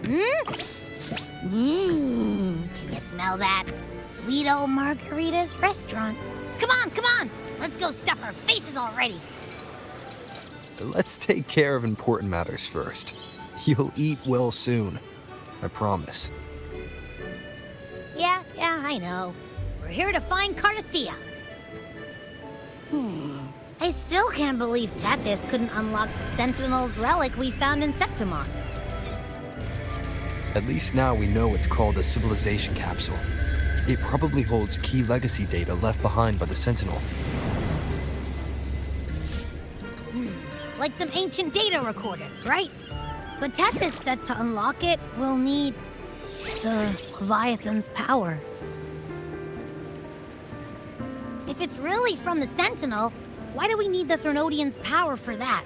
Can you smell that? Sweet old Margarita's restaurant. Come on! Let's go stuff our faces already. Let's take care of important matters first. You'll eat well soon. I promise. Yeah, I know. We're here to find Cardathea. I still can't believe Tethys couldn't unlock the Sentinel's relic we found in Septimon. At least now we know it's called a civilization capsule. It probably holds key legacy data left behind by the Sentinel. Like some ancient data recorder, right? But Tethys said to unlock it, we'll need the Leviathan's power. If it's really from the Sentinel, why do we need the Threnodian's power for that?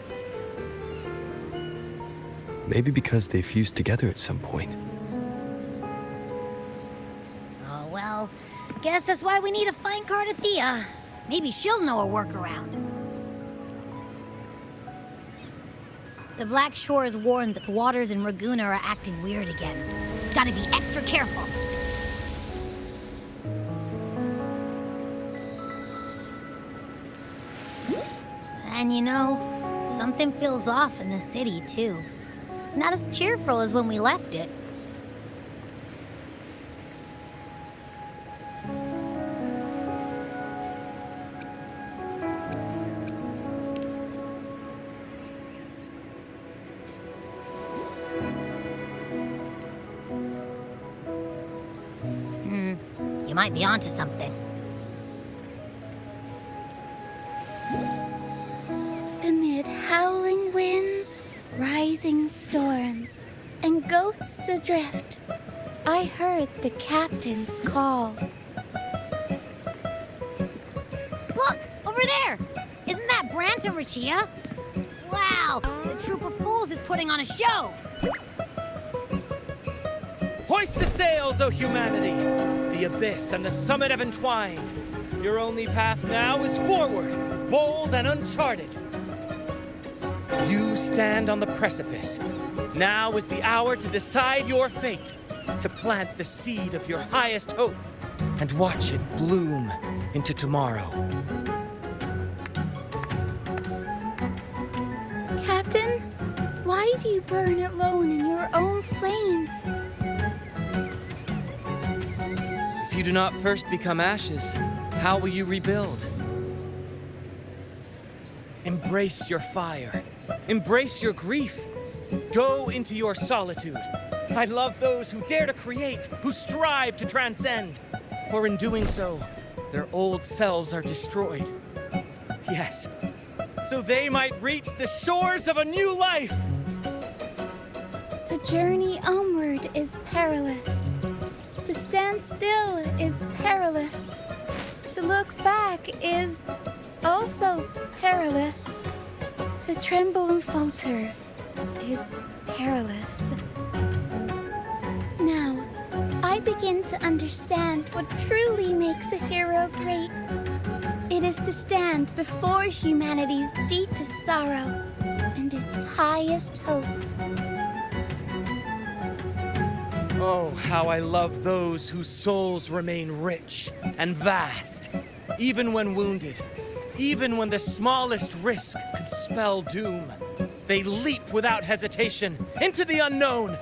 Maybe because they fused together at some point. Oh, well, guess that's why we need to find Cardathea. Maybe she'll know a workaround. The Black Shore is warned that the waters in Raguna are acting weird again. Gotta be extra careful. And you know, something feels off in the city, too. It's not as cheerful as when we left it. You might be onto something. Amid howling winds, rising storms, and ghosts adrift, I heard the captain's call. Look! Over there! Isn't that Brant and Rachia? Wow! The troop of fools is putting on a show! Hoist the sails, O humanity! The abyss and the summit have entwined. Your only path now is forward, bold and uncharted. You stand on the precipice. Now is the hour to decide your fate, to plant the seed of your highest hope, and watch it bloom into tomorrow. Captain, why do you burn alone in your own flames? If you do not first become ashes, how will you rebuild? Embrace your fire. Embrace your grief. Go into your solitude. I love those who dare to create, who strive to transcend. For in doing so, their old selves are destroyed. Yes, so they might reach the shores of a new life. The journey onward is perilous. To stand still is perilous. To look back is also perilous. To tremble and falter is perilous. Now, I begin to understand what truly makes a hero great. It is to stand before humanity's deepest sorrow and its highest hope. Oh, how I love those whose souls remain rich and vast, even when wounded, even when the smallest risk could spell doom. They leap without hesitation into the unknown.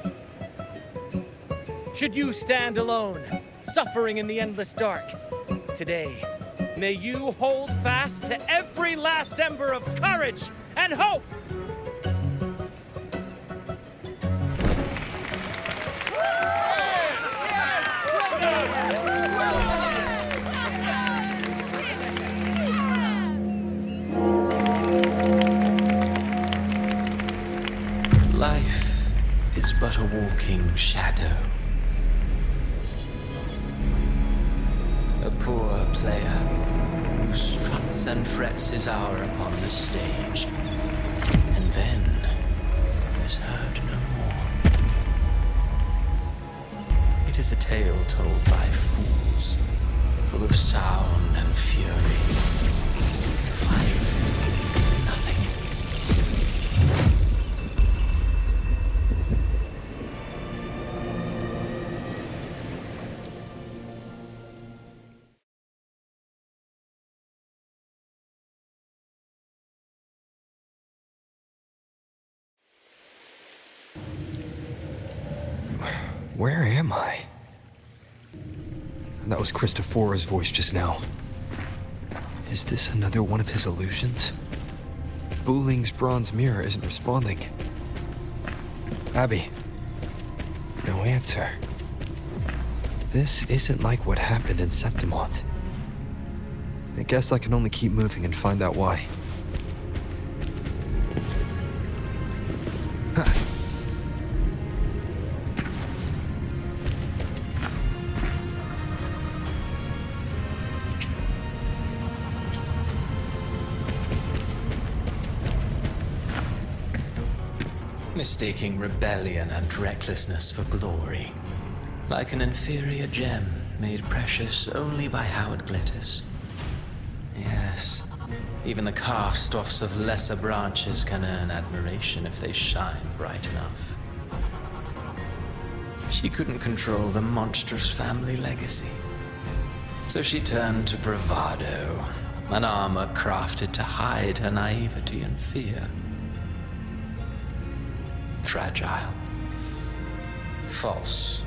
Should you stand alone, suffering in the endless dark, today, may you hold fast to every last ember of courage and hope. Life is but a walking shadow. A poor player who struts and frets his hour upon the stage, and then is heard no more. It is a tale told by fools, full of sound and fury, signifying nothing. Where am I? That was Christophora's voice just now. Is this another one of his illusions? Buling's bronze mirror isn't responding. Abby. No answer. This isn't like what happened in Septimont. I guess I can only keep moving and find out why. Mistaking rebellion and recklessness for glory, like an inferior gem made precious only by how it glitters. Yes, even the cast-offs of lesser branches can earn admiration if they shine bright enough. She couldn't control the monstrous family legacy, so she turned to bravado, an armor crafted to hide her naivety and fear. Fragile. False.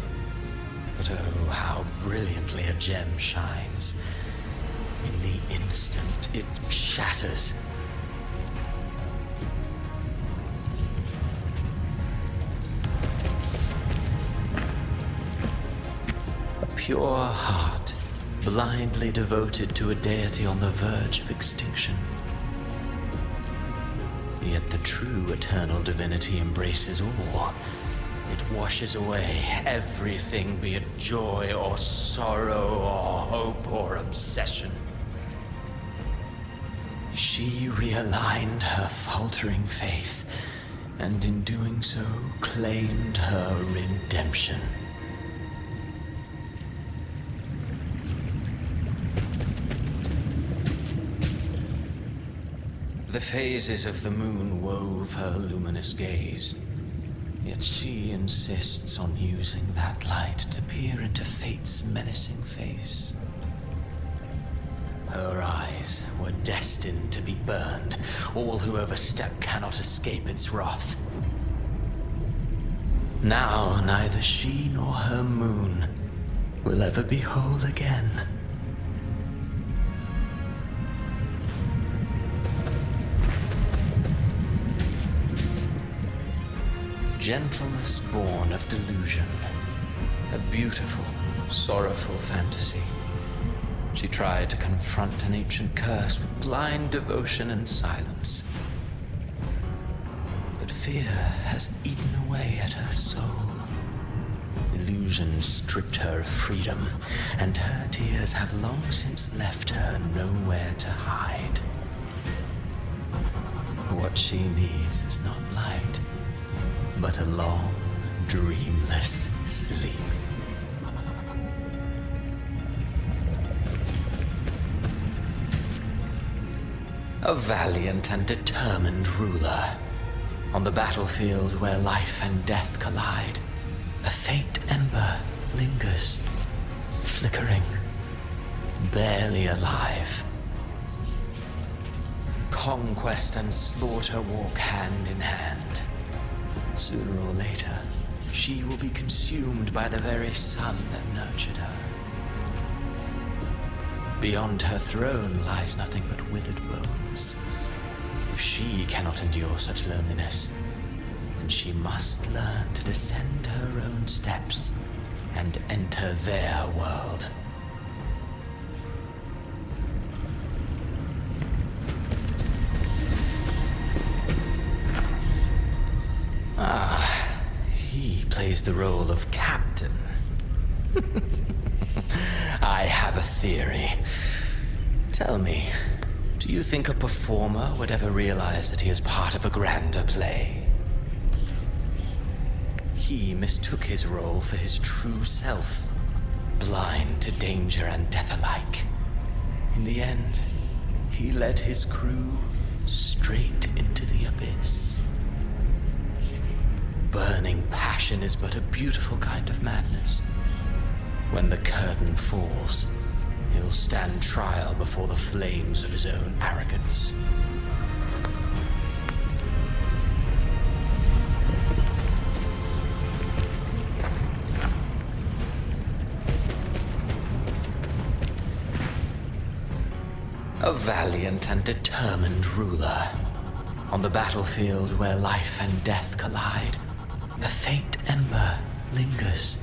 But oh, how brilliantly a gem shines. In the instant it shatters. A pure heart, blindly devoted to a deity on the verge of extinction. Yet the true eternal divinity embraces all. It washes away everything, be it joy or sorrow or hope or obsession. She realigned her faltering faith, and in doing so, claimed her redemption. The phases of the moon wove her luminous gaze, yet she insists on using that light to peer into fate's menacing face. Her eyes were destined to be burned. All who overstep cannot escape its wrath. Now neither she nor her moon will ever be whole again. Gentleness born of delusion, a beautiful, sorrowful fantasy. She tried to confront an ancient curse with blind devotion and silence. But fear has eaten away at her soul. Illusion stripped her of freedom, and her tears have long since left her nowhere to hide. What she needs is not light, but a long, dreamless sleep. A valiant and determined ruler. On the battlefield where life and death collide, a faint ember lingers, flickering, barely alive. Conquest and slaughter walk hand in hand. Sooner or later, she will be consumed by the very sun that nurtured her. Beyond her throne lies nothing but withered bones. If she cannot endure such loneliness, then she must learn to descend her own steps and enter their world. He plays the role of captain. I have a theory. Tell me, do you think a performer would ever realize that he is part of a grander play? He mistook his role for his true self, blind to danger and death alike. In the end, he led his crew straight into the abyss. Burning passion is but a beautiful kind of madness. When the curtain falls, he'll stand trial before the flames of his own arrogance. A valiant and determined ruler. On the battlefield where life and death collide, a faint ember lingers,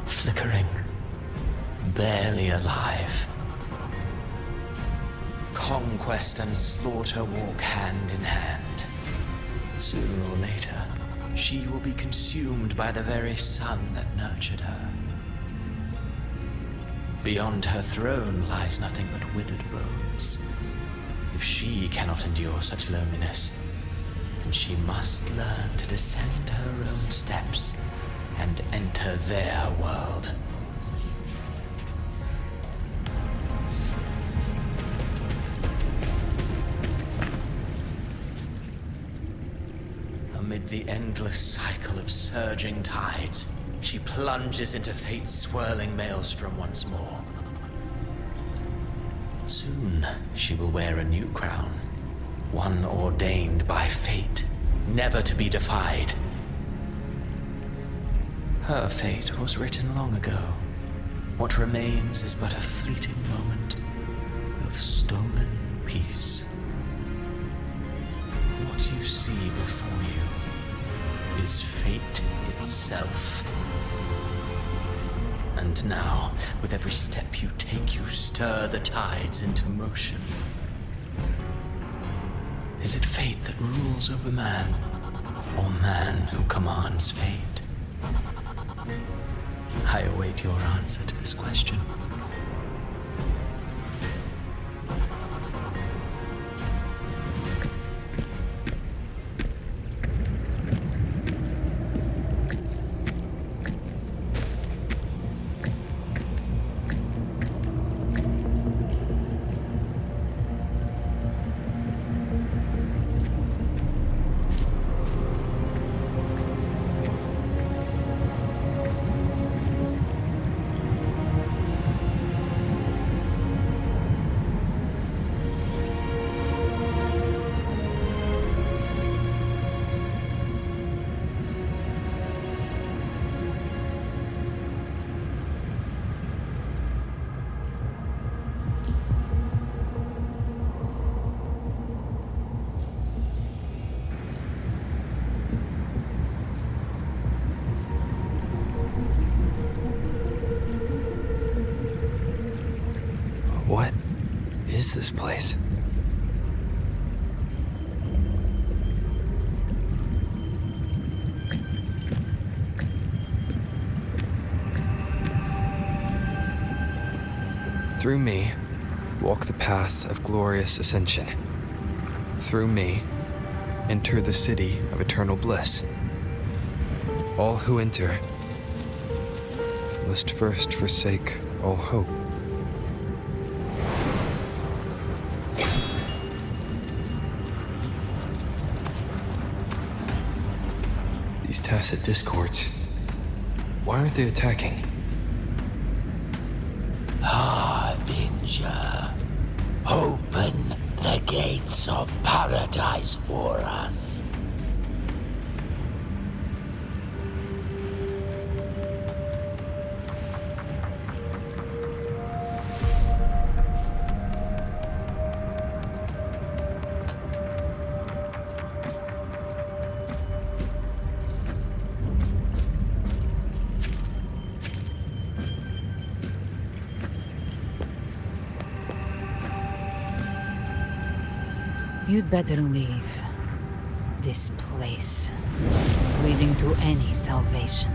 flickering, barely alive. Conquest and slaughter walk hand in hand. Sooner or later, she will be consumed by the very sun that nurtured her. Beyond her throne lies nothing but withered bones. If she cannot endure such loneliness, then she must learn to descend her own steps and enter their world. Amid the endless cycle of surging tides, she plunges into fate's swirling maelstrom once more. Soon, she will wear a new crown, one ordained by fate, never to be defied. Her fate was written long ago. What remains is but a fleeting moment of stolen peace. What you see before you is fate itself. And now, with every step you take, you stir the tides into motion. Is it fate that rules over man, or man who commands fate? I await your answer to this question. What is this place? Through me, walk the path of glorious ascension. Through me, enter the city of eternal bliss. All who enter must first forsake all hope. These tacit discords, why aren't they attacking? Harbinger, open the gates of paradise for us. You'd better leave. This place isn't leading to any salvation.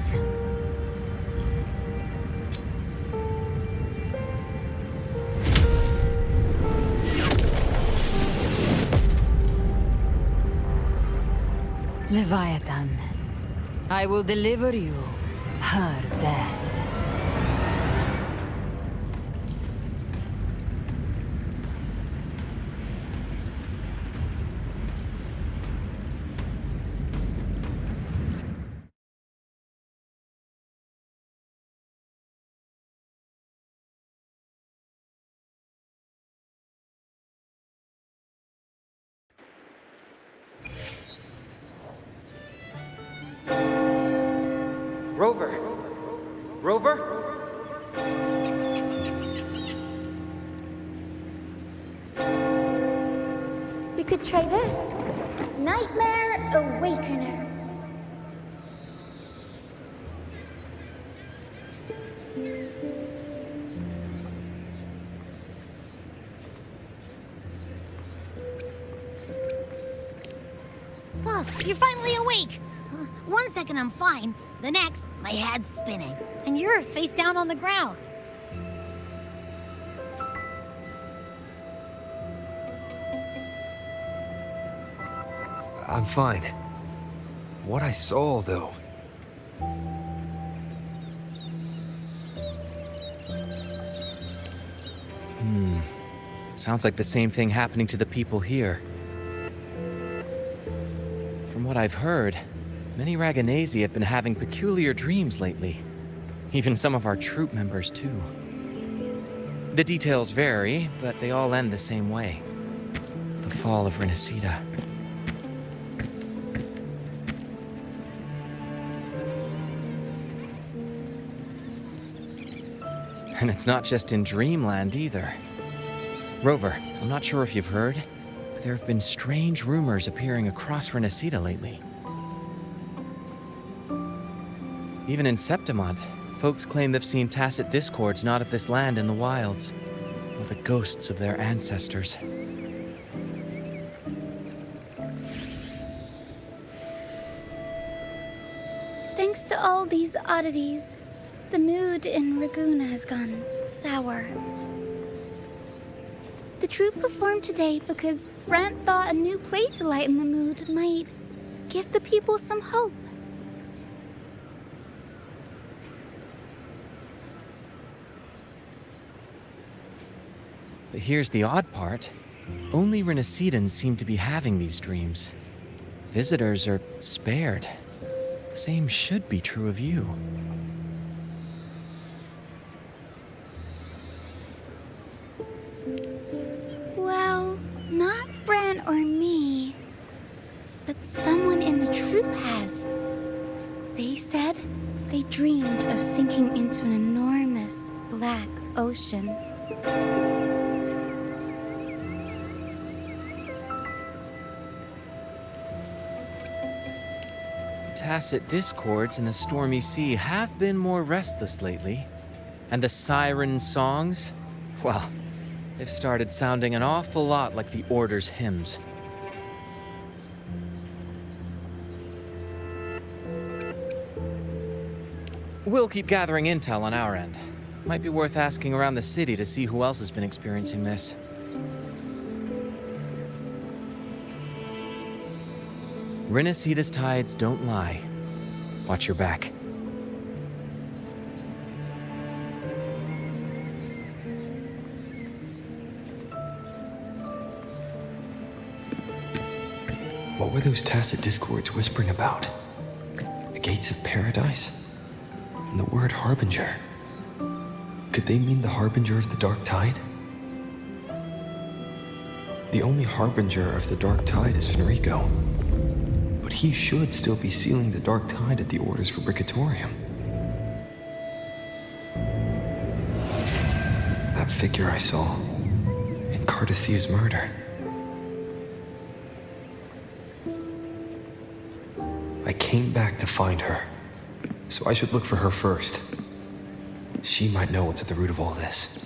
Leviathan, I will deliver you her death. Rover! Rover? could try this. Nightmare Awakener. Oh, you're finally awake! 1 second I'm fine, the next, my head's spinning, and you're face down on the ground. I'm fine. What I saw, though. Sounds like the same thing happening to the people here. From what I've heard, many Raganesi have been having peculiar dreams lately. Even some of our troop members, too. The details vary, but they all end the same way. The fall of Resonator. And it's not just in Dreamland either. Rover, I'm not sure if you've heard, but there have been strange rumors appearing across Resonator lately. Even in Septimont, folks claim they've seen tacit discords not of this land in the wilds, or the ghosts of their ancestors. Thanks to all these oddities, the mood in Raguna has gone sour. The troupe performed today because Brant thought a new play to lighten the mood might give the people some hope. But here's the odd part. Only Renacidans seem to be having these dreams. Visitors are spared. The same should be true of you. Well, not Bran or me, but someone in the troupe has. They said they dreamed of sinking into an enormous black ocean. Tacit discords in the stormy sea have been more restless lately. And the siren songs, well, they've started sounding an awful lot like the Order's hymns. We'll keep gathering intel on our end. Might be worth asking around the city to see who else has been experiencing this. Renacida's tides don't lie. Watch your back. What were those tacit discords whispering about? The gates of paradise? And the word harbinger? Could they mean the harbinger of the dark tide? The only harbinger of the dark tide is Fenrico. But he should still be sealing the dark tide at the Order's Fabricatorium. That figure I saw in Cardathia's murder. I came back to find her, so I should look for her first. She might know what's at the root of all this.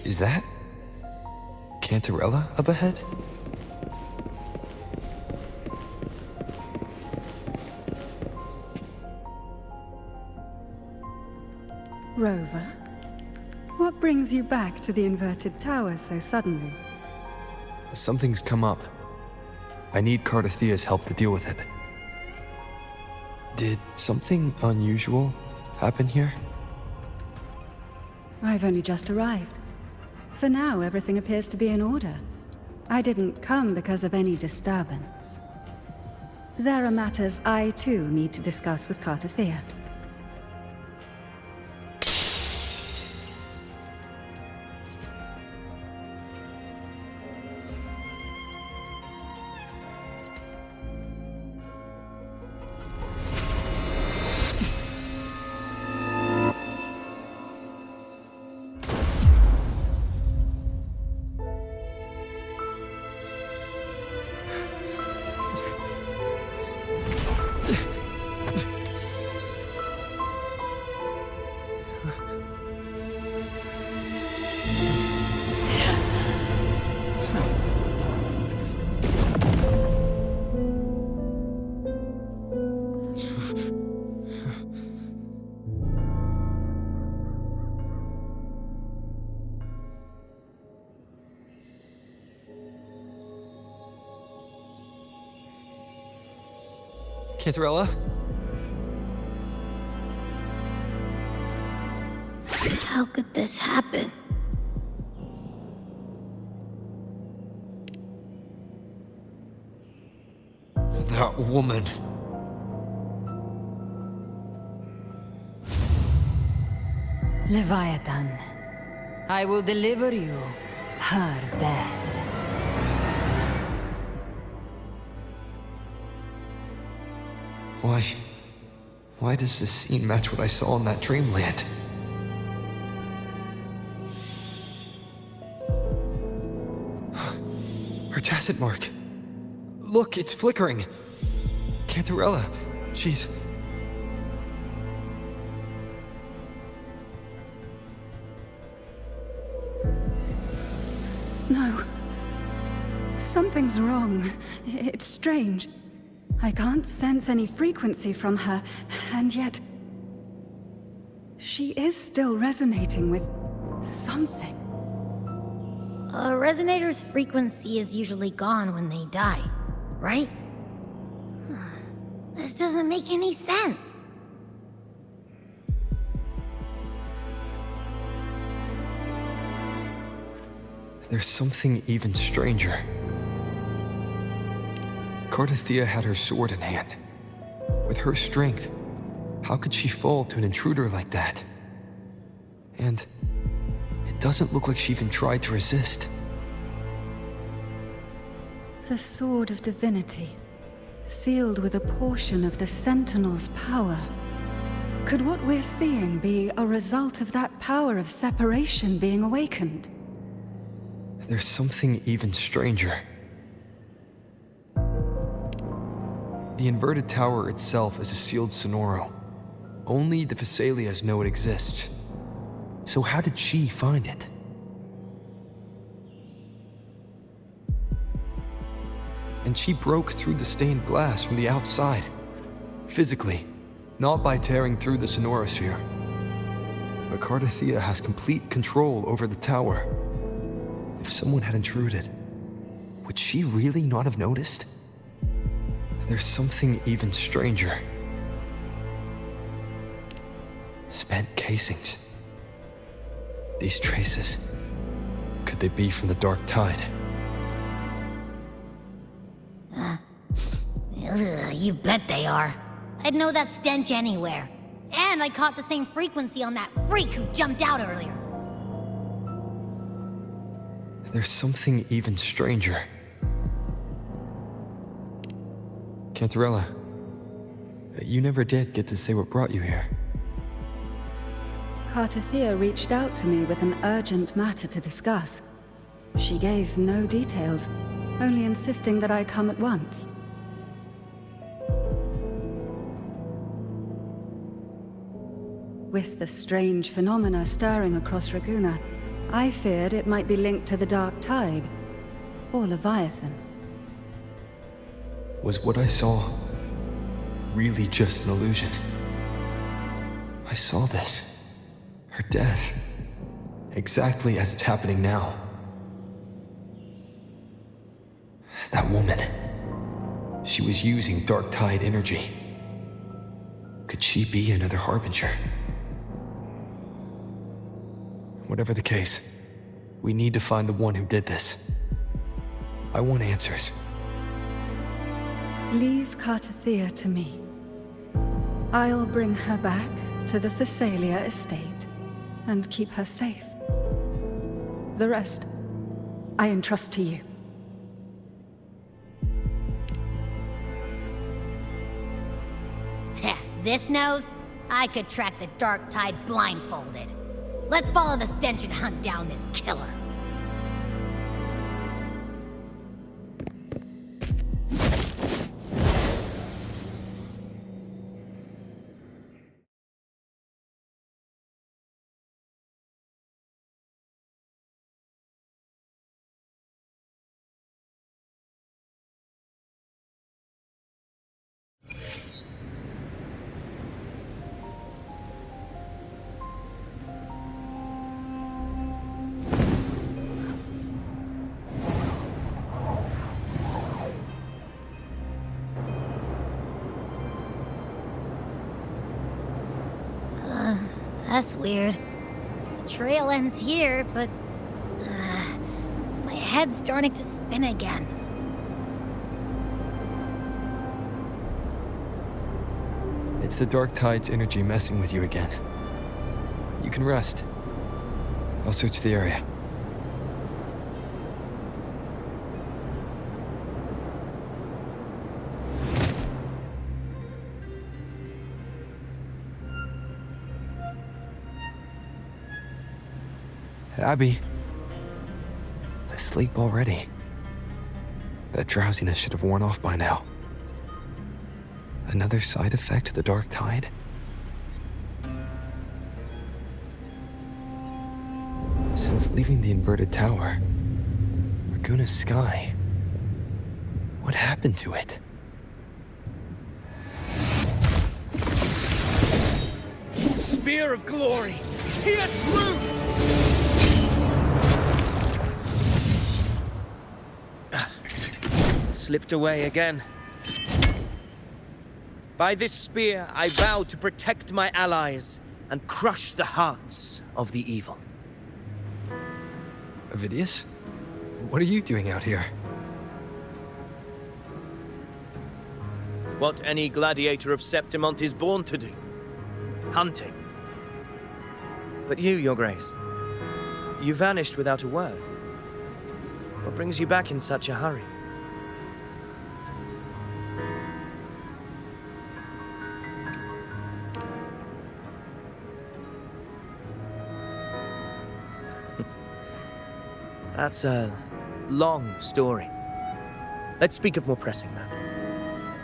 Is that Cantarella up ahead? Rover, what brings you back to the inverted tower so suddenly? Something's come up. I need Cardathea's help to deal with it. Did something unusual happen here? I've only just arrived. For now, everything appears to be in order. I didn't come because of any disturbance. There are matters I, too, need to discuss with Cardathea. Cantarella? How could this happen? That woman. Leviathan, I will deliver you her death. Why does this scene match what I saw in that dreamland? Her tacit mark. Look, it's flickering. Cantarella, she's... No. Something's wrong. It's strange. I can't sense any frequency from her, and yet... she is still resonating with... something. A resonator's frequency is usually gone when they die, right? This doesn't make any sense. There's something even stranger. Cardathea had her sword in hand. With her strength, how could she fall to an intruder like that? And it doesn't look like she even tried to resist. The Sword of Divinity, sealed with a portion of the Sentinel's power. Could what we're seeing be a result of that power of separation being awakened? There's something even stranger. The inverted tower itself is a sealed sonoro. Only the Vesalias know it exists. So how did she find it? And she broke through the stained glass from the outside. Physically, not by tearing through the sonorosphere. But Cardathea has complete control over the tower. If someone had intruded, would she really not have noticed? There's something even stranger. Spent casings. These traces, could they be from the Dark Tide? You bet they are. I'd know that stench anywhere. And I caught the same frequency on that freak who jumped out earlier. There's something even stranger. Cantarella, you never did get to say what brought you here. Cardathea reached out to me with an urgent matter to discuss. She gave no details, only insisting that I come at once. With the strange phenomena stirring across Raguna, I feared it might be linked to the Dark Tide, or Leviathan. Was what I saw really just an illusion? I saw this. Her death. Exactly as it's happening now. That woman. She was using Dark Tide energy. Could she be another Harbinger? Whatever the case, we need to find the one who did this. I want answers. Leave Cartathea to me. I'll bring her back to the Phasalia estate and keep her safe. The rest, I entrust to you. Heh, this nose? I could track the Dark Tide blindfolded. Let's follow the stench and hunt down this killer. That's weird. The trail ends here, but... my head's starting to spin again. It's the Dark Tide's energy messing with you again. You can rest. I'll search the area. Abby. Asleep already. That drowsiness should have worn off by now. Another side effect of the Dark Tide? Since leaving the inverted tower, Raguna's sky, what happened to it? Spear of glory! Pierce through! Slipped away again. By this spear, I vow to protect my allies and crush the hearts of the evil. Avidius? What are you doing out here? What any gladiator of Septimont is born to do. Hunting. But you, Your Grace, you vanished without a word. What brings you back in such a hurry? That's a long story. Let's speak of more pressing matters.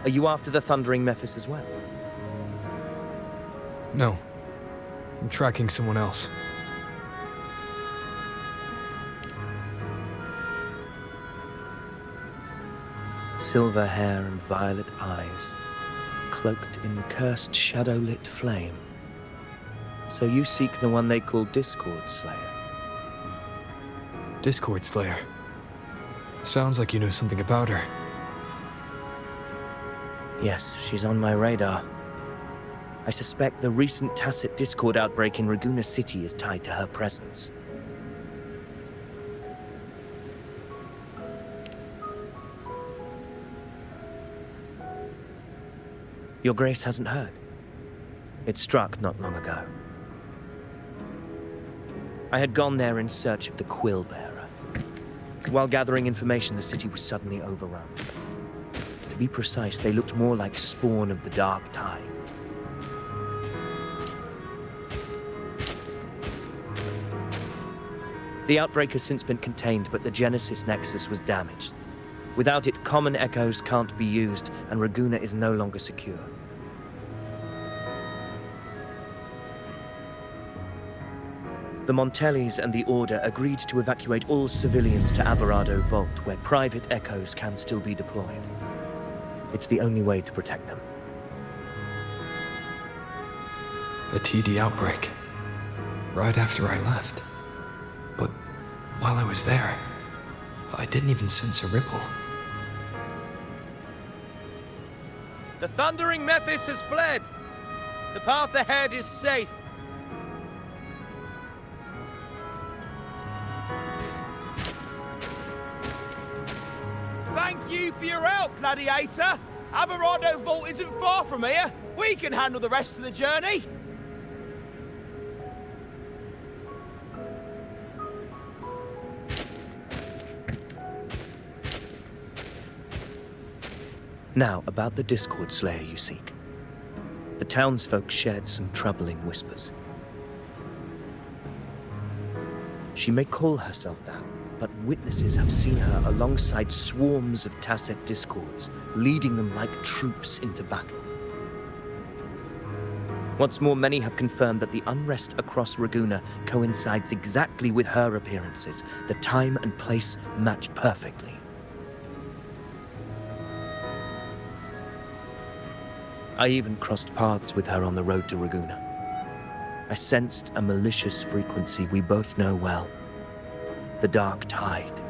Are you after the Thundering Mephis as well? No. I'm tracking someone else. Silver hair and violet eyes, cloaked in cursed shadow-lit flame. So you seek the one they call Discord Slayer. Discord Slayer. Sounds like you know something about her. Yes, she's on my radar. I suspect the recent tacit Discord outbreak in Raguna City is tied to her presence. Your Grace hasn't heard. It struck not long ago. I had gone there in search of the Quill Bearer. While gathering information, the city was suddenly overrun. To be precise, they looked more like spawn of the Dark Tide. The outbreak has since been contained, but the Genesis Nexus was damaged. Without it, common echoes can't be used, and Raguna is no longer secure. The Montellis and the Order agreed to evacuate all civilians to Alvarado Vault, where private echoes can still be deployed. It's the only way to protect them. A TD outbreak. Right after I left. But while I was there, I didn't even sense a ripple. The Thundering Mephis has fled. The path ahead is safe. Thank you for your help, Gladiator. Alvarado Vault isn't far from here. We can handle the rest of the journey. Now, about the Discord Slayer you seek. The townsfolk shared some troubling whispers. She may call herself that, but witnesses have seen her alongside swarms of Tacet Discords, leading them like troops into battle. What's more, many have confirmed that the unrest across Raguna coincides exactly with her appearances. The time and place match perfectly. I even crossed paths with her on the road to Raguna. I sensed a malicious frequency we both know well. The Dark Tide.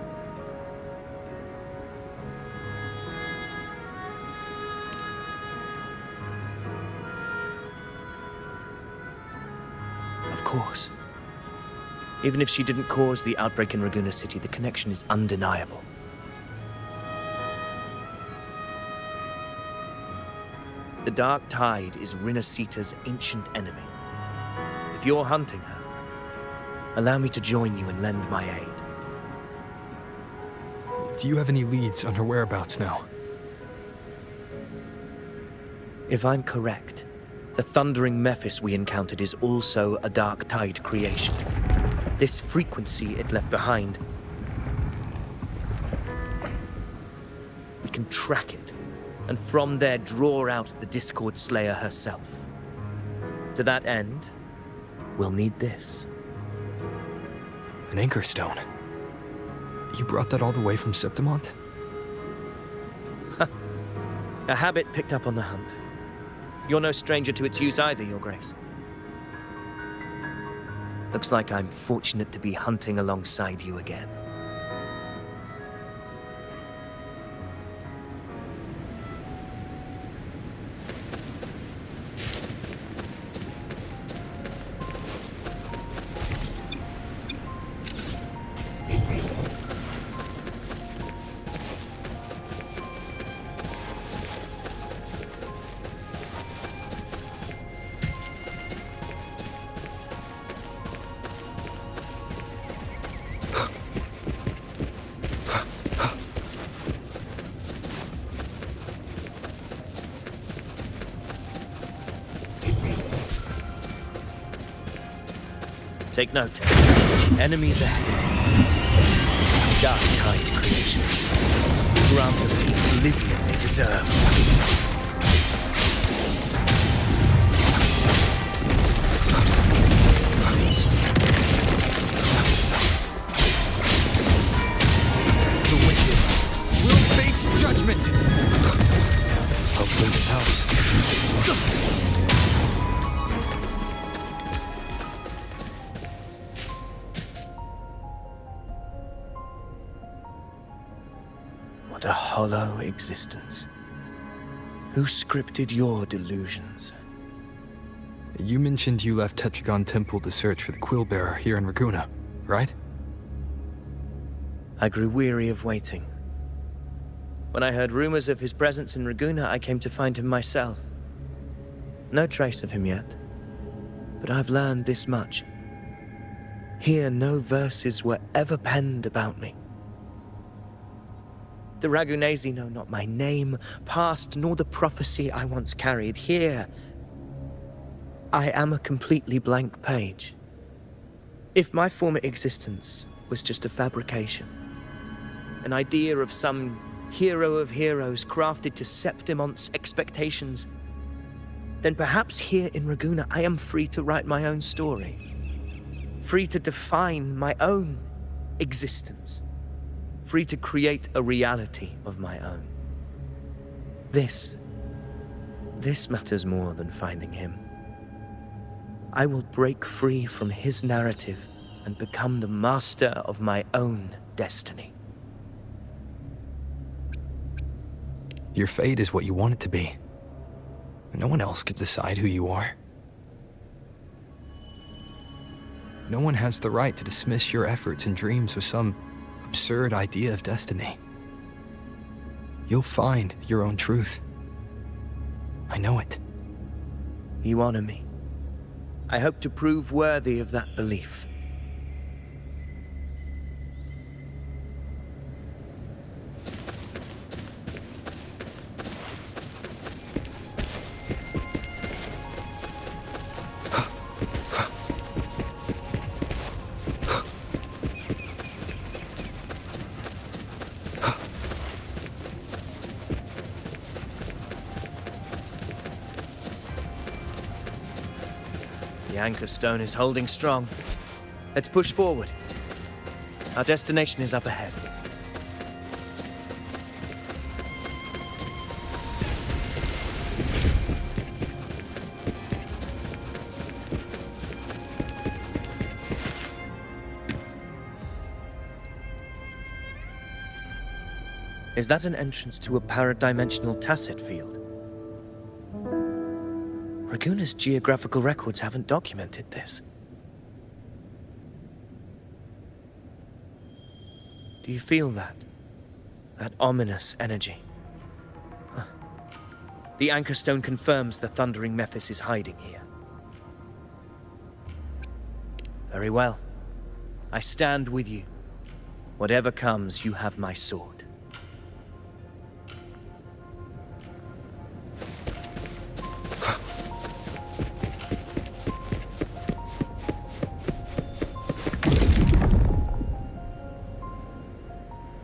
Of course. Even if she didn't cause the outbreak in Raguna City, the connection is undeniable. The Dark Tide is Rinasita's ancient enemy. If you're hunting her, allow me to join you and lend my aid. Do you have any leads on her whereabouts now? If I'm correct, the Thundering Mephis we encountered is also a Dark Tide creation. This frequency it left behind, we can track it, and from there draw out the Discord Slayer herself. To that end, we'll need this. An anchor stone. You brought that all the way from Septimont? A habit picked up on the hunt. You're no stranger to its use either, Your Grace. Looks like I'm fortunate to be hunting alongside you again. Take note. Enemies ahead. Dark Tide creations. Grant them the oblivion they deserve. The wicked will face judgment! Hopefully this helps. What a hollow existence. Who scripted your delusions? You mentioned you left Tetragon Temple to search for the Quill Bearer here in Raguna, right? I grew weary of waiting. When I heard rumors of his presence in Raguna, I came to find him myself. No trace of him yet, but I've learned this much. Here, no verses were ever penned about me. The Ragunesi know not my name, past, nor the prophecy I once carried. Here, I am a completely blank page. If my former existence was just a fabrication, an idea of some hero of heroes crafted to Septimont's expectations, then perhaps here in Raguna I am free to write my own story. free to define my own existence, free to create a reality of my own. This matters more than finding him. I will break free from his narrative and become the master of my own destiny. Your fate is what you want it to be. No one else could decide who you are. No one has the right to dismiss your efforts and dreams with some absurd idea of destiny. You'll find your own truth. I know it. You honor me. I hope to prove worthy of that belief. The anchor stone is holding strong. Let's push forward. Our destination is up ahead. Is that an entrance to a paradimensional tacit field? Raguna's geographical records haven't documented this. Do you feel that? That ominous energy? Huh. The anchor stone confirms the thundering Mephis is hiding here. Very well. I stand with you. Whatever comes, you have my sword.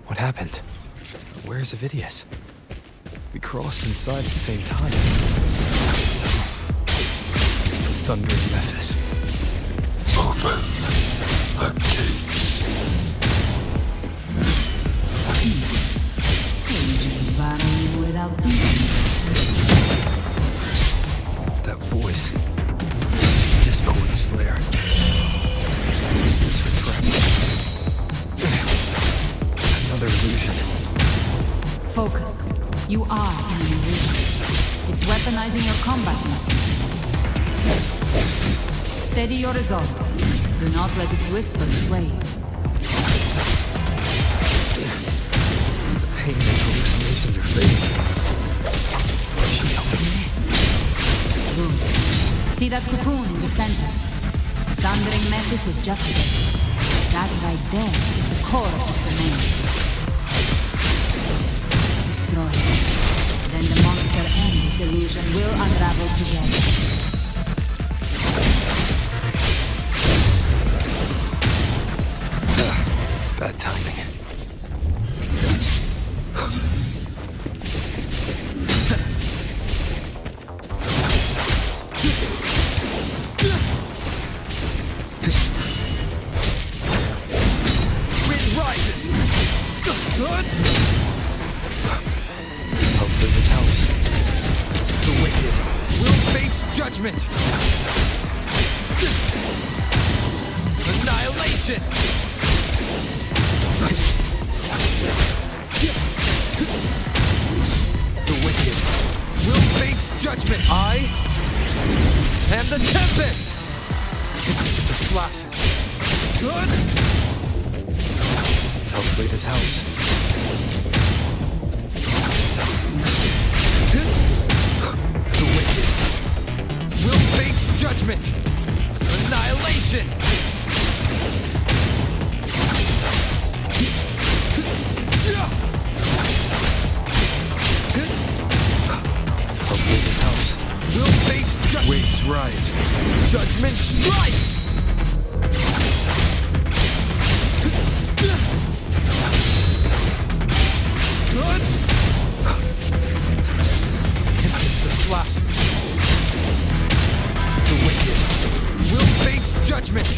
What happened? Where's Avidius? We crossed inside at the same time. It's the thundering Mephis. Open the gates. Sages battling without thinking. That voice. Discord Slayer. This is her trap. Another illusion. Focus. You are in an illusion. It's weaponizing your combat instincts. Steady your resolve. Do not let its whispers sway you. The pain and hallucinations are fading. Is she helping me? Good. See that cocoon in the center? Thundering Mephis is just there. That right there is the core of this domain. Destroy it. Then the monster and this illusion will unravel together. Bad timing. Wind rises! Good! Hopefully this helps. The wicked will face judgment! Annihilation! The wicked will face judgment! I am the Tempest! It's the slashes. Good! Hopefully this helps. The wicked will face judgment! Annihilation! Hopefully this helps. Will face judgment! Waves rise. Judgment strikes! Good! Tempest of slashes. The wicked will face judgment!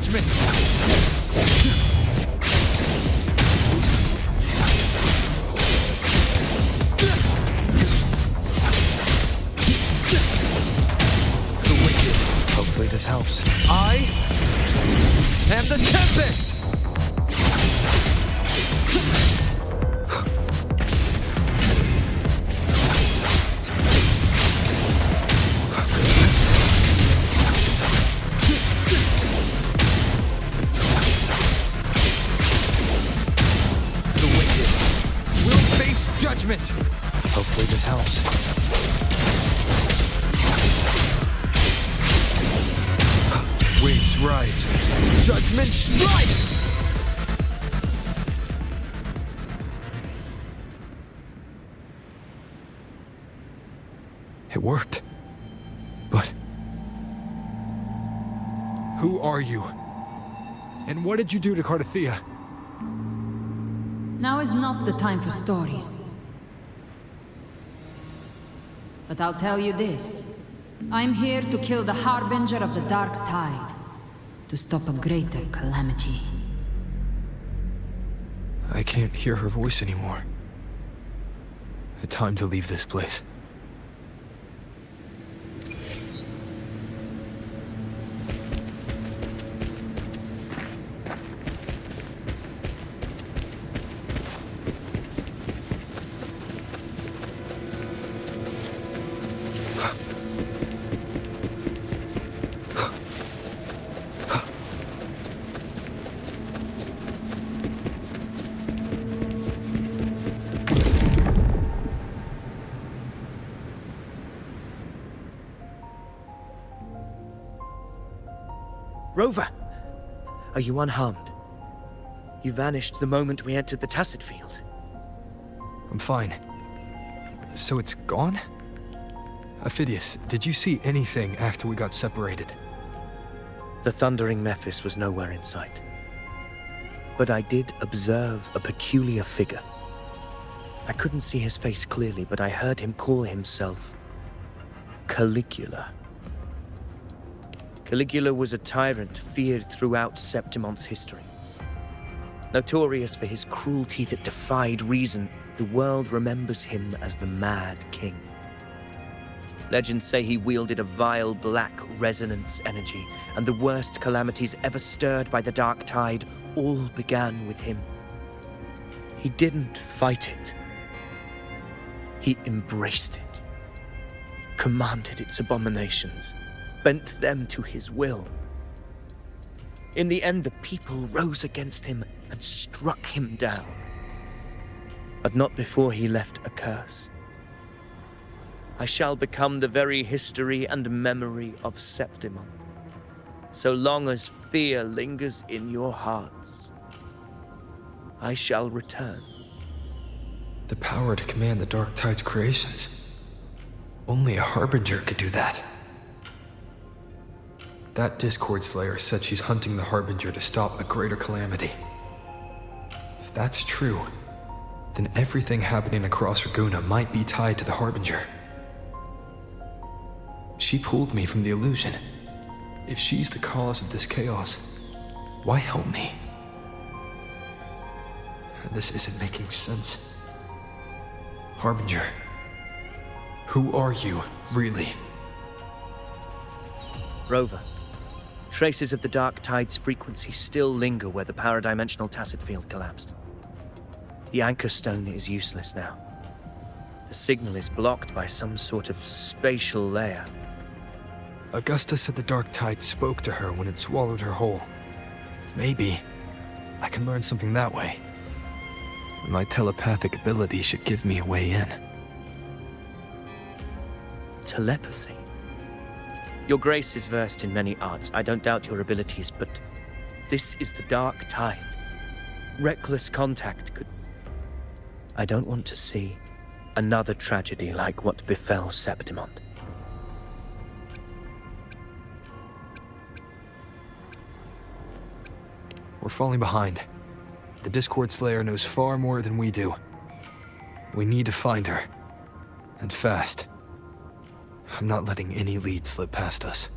judgment! The wicked. Hopefully this helps. I am the Tempest! Judgment! Hopefully this helps. Waves rise. Judgment strikes! It worked. But... who are you? And what did you do to Cardathea? Now is not the time for stories. But I'll tell you this. I'm here to kill the Harbinger of the Dark Tide. To stop a greater calamity. I can't hear her voice anymore. Time to leave this place. Rover! Are you unharmed? You vanished the moment we entered the Tacet Field. I'm fine. So it's gone? Ophidius, did you see anything after we got separated? The thundering Mephis was nowhere in sight. But I did observe a peculiar figure. I couldn't see his face clearly, but I heard him call himself Caligula. Caligula was a tyrant feared throughout Septimon's history. Notorious for his cruelty that defied reason, the world remembers him as the Mad King. Legends say he wielded a vile black resonance energy, and the worst calamities ever stirred by the Dark Tide all began with him. He didn't fight it. He embraced it, commanded its abominations, bent them to his will. In the end, the people rose against him and struck him down. But not before he left a curse. I shall become the very history and memory of Septimon. So long as fear lingers in your hearts, I shall return. The power to command the Dark Tide's creations. Only a Harbinger could do that. That Discord Slayer said she's hunting the Harbinger to stop a greater calamity. If that's true, then everything happening across Raguna might be tied to the Harbinger. She pulled me from the illusion. If she's the cause of this chaos, why help me? This isn't making sense. Harbinger, who are you, really? Rover, traces of the Dark Tide's frequency still linger where the paradimensional Tacet Field collapsed. The anchor stone is useless now. The signal is blocked by some sort of spatial layer. Augusta said the Dark Tide spoke to her when it swallowed her whole. Maybe I can learn something that way. My telepathic ability should give me a way in. Telepathy? Your Grace is versed in many arts. I don't doubt your abilities, but this is the Dark Tide. Reckless contact could... I don't want to see another tragedy like what befell Septimon. We're falling behind. The Discord Slayer knows far more than we do. We need to find her. And fast. I'm not letting any lead slip past us.